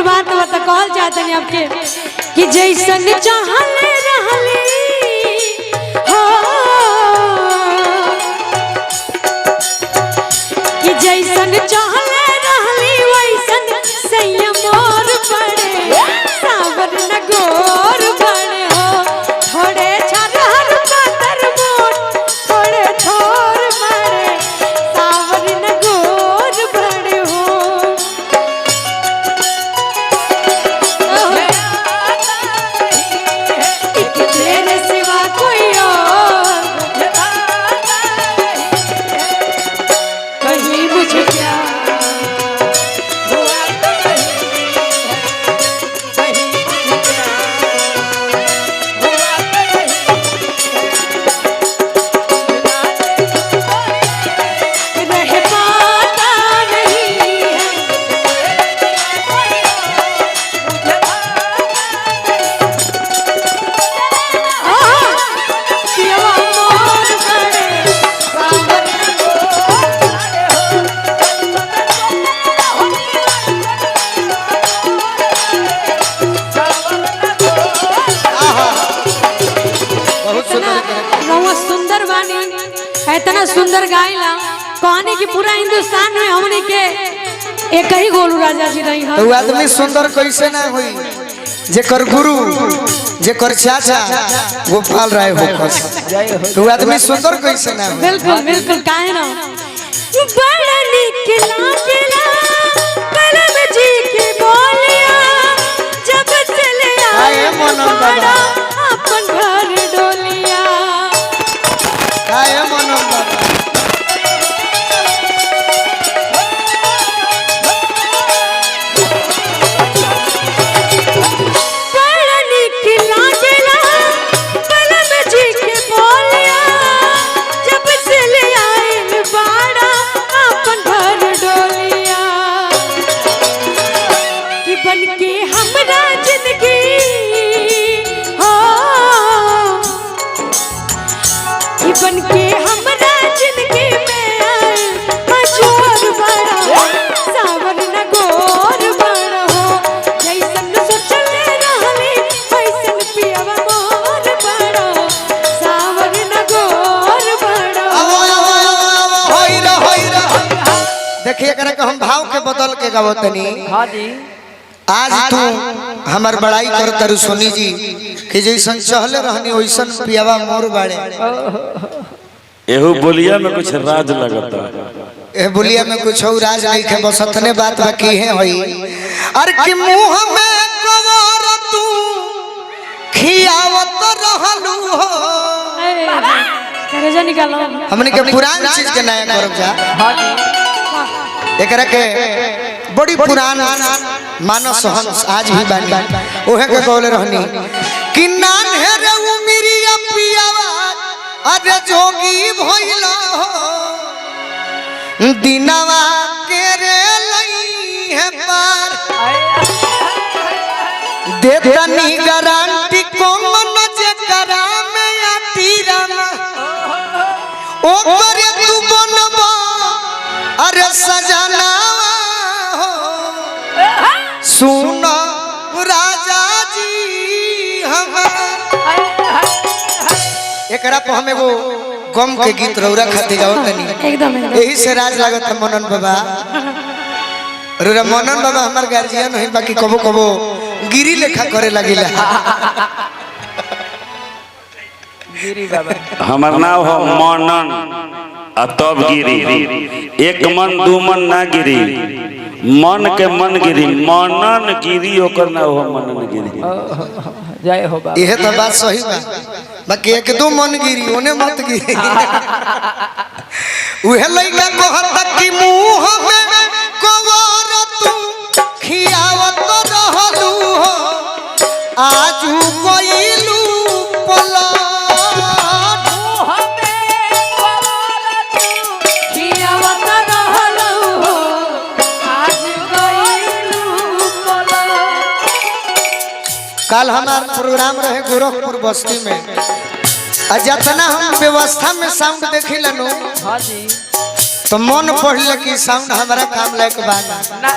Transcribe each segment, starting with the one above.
बात बता कहल चाहते हैं आपके कि जैसन चाहले रहले हो कि जैसन चाहले रहली वैसन संयम और पड़े सावर न गोर बड़े हो थोड़े छरहर पातर मोट थोड़े थोर बड़े सावर न गोर बड़े हो तेरे सिवा कोई और कहीं मुझे क्या रह पाता नहीं है पियवा मोर बड़े सावर बहुत सुंदर रहुआ सुंदर बानी इतना सुंदर गायला कहानी की पूरा हिंदुस्तान में हमने के एक ही गोलू राजा जी रही तो आदमी सुंदर कैसे ना हुई जेकर गुरु जेकर चाचा गोपाल राय हो तो आदमी सुंदर कैसे ना हुई बिल्कुल बिल्कुल काहे ना बड़ा निक लागेला कलम जी के बोलिया जब चले काहे मनन बाबा? अपन घर डोलिया काय मनम बाबा बड़ा निक लागेला कलम जी के बोलिया जब चले आइल बाड़ा अपन घर डोलिया कि बन के हमरा जिंदगी हो कि बन के हमरा जिंदगी में आए मजूर बड़ा सावर न गोर बड़ा हो जैसन सोचले रहली वैसन पियवा मोर बड़ा सावर न गोर बड़ा देखिए एकरा के हम भाव के बदल के गावतनी हाँ जी आज तू हमार बड़ाई कर तरु सोनी जी कि जैसन चहले रहनी वैसन पियावा मोर बाड़े एहू बोलिया में कुछ राज लगता ए बोलिया में कुछ और राज नहीं के बस अतने बात बाकी है होई अरे कि मुंह में कवर तू खियावत रहलू हो करेजा निकालो हमने के पुरान चीज के नया करब जा हाँ जी एकरा के बड़ी पुरान मानस हंस आज भी बानी ओहे के कहले रहनी कि नान है रे उमिरिया पियावा अरे जोगी भइला हो दिनवा के रे लई है पार देतनी गारंटी को मन जे करा में या तीरमा ओ करे तू बनबा अरे सजना हो सुन राजा जी हमार एकरा पर हम एगो गम के गीत रौरा खातिर गावत तनी एकदम यही से राज लागत है मनन बाबा रे मनन बाबा हमार गार्जियन है बाकी कबो कबो गिरी लेखा करे लागिला गिरी बाबा हमार नाम हो मनन आ तब गिरी एक मन दू मन ना गिरी मन के मन गिरी मनन गिरी ओकर ना हो मनन गिरी जय हो बाबा यह तो बात सही बा बाकी एक दो मन गिरी ओने मत गिरी उहे लइका कहत कि मुंह में कवर तू खियावत रहलू हो आजू कोइलू पला कल हमारा प्रोग्राम रहे गोरखपुर बस्ती में जितना हम व्यवस्था में साउंड देखी लनू हाँ जी तो मन पड़ल कि साउंड हमारा काम लायक बाना ना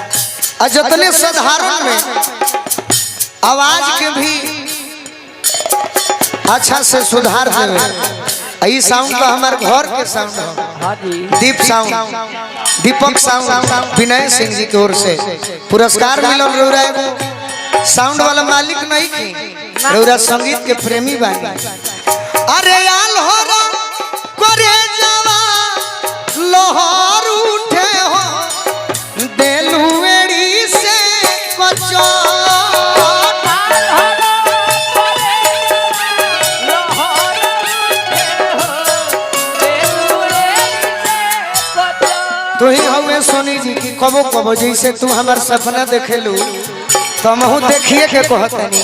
और जितने साधारण में आवाज के भी अच्छा से सुधार देवे। ई साउंड तो हमारे घर के साउंड है। हाँ जी। दीप साउंड, दीपक साउंड, विनय सिंह जी की ओर से पुरस्कार मिलल। रौरा एगो साउंड वाला मालिक नहीं की, रौरा संगीत के प्रेमी बानी। अरे आल हो रा करे जावा लोहर उठे हो देलुएड़ी से कचो तू ही हवे सोनी जी की कबो कबो जैसे तू हमार सपना देखेलू तो हमहू देखिए के कहतनी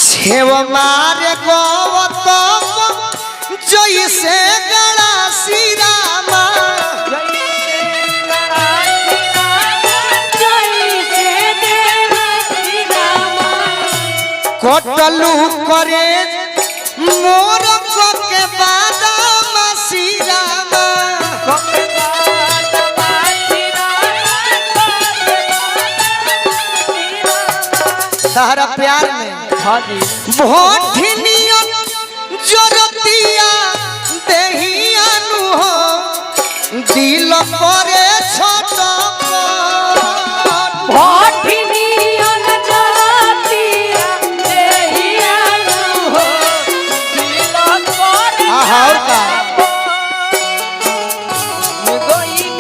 छेव मारे गौतम जैसे गड़ा सिरामा कटलू करे मोर के बादाम सिरामा सहारा प्यार में। हाँ जी। भोठिनिया जरतिया देहिया नु हो दिल करे छोट भोठिनिया जरतिया देहिया नु हो दिल करे और का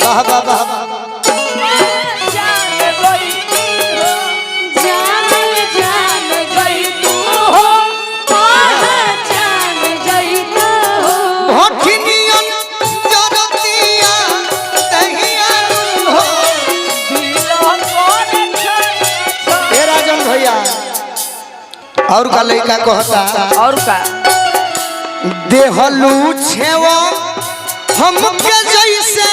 वाह वाह वाह और का लड़का कहता और का देहलू छेव हमके जैसे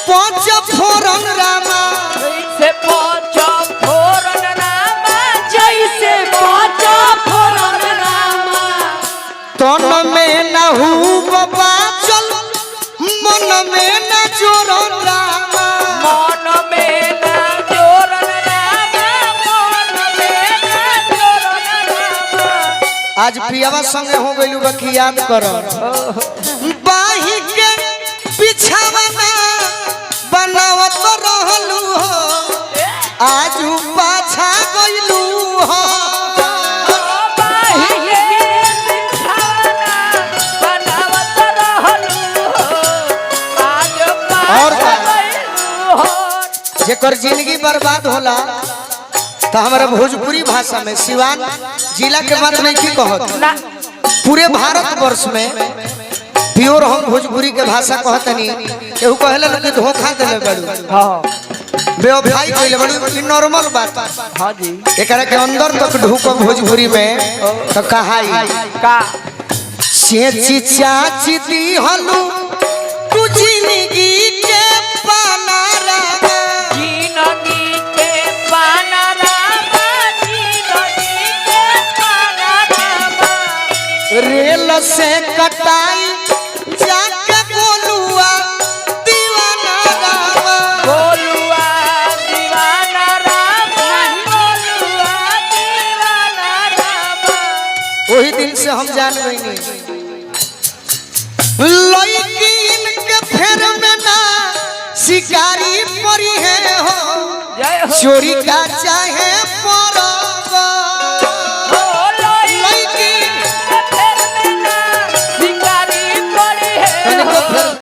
पांच फोरन रामा जैसे पांच फोरन रामा जैसे पांच फोरन रामा तन में न हूँ बाबा चल मन में न जोरन रामा मन में न जोरन रामा मन में न जोरन रामा। आज पियावा संगे हो गइलू बाकी याद कर बाही के बिछावना बनावत रहलू हो आज पाछा गइलू हो और जेकर जिंदगी बर्बाद होला तो हमारा भोजपुरी भाषा में सिवान जिला के बात नहीं की कहत पूरे भारत वर्ष में प्योर हम भोजपुरी के भाषा कहतनी केहू कहला कि धोखा देले बड़ू हाँ बेवफाई कइले बड़ू ई नॉर्मल बात। हाँ जी। एकरा के अंदर तक ढूको भोजपुरी में तो कहाई का से चाची दी हलू तू जिंदगी के पाना रामा जिंदगी के पाना रामा जिंदगी के पाना रामा रेल से कटाई जाके बोलुआ दीवाना रामा बोलुआ दीवाना रामा बोलुआ दीवाना रामा। वही दिन से हम जान गई लड़किन के फेर में ना शिकारी परी है हो जय हो चोरी का चाहे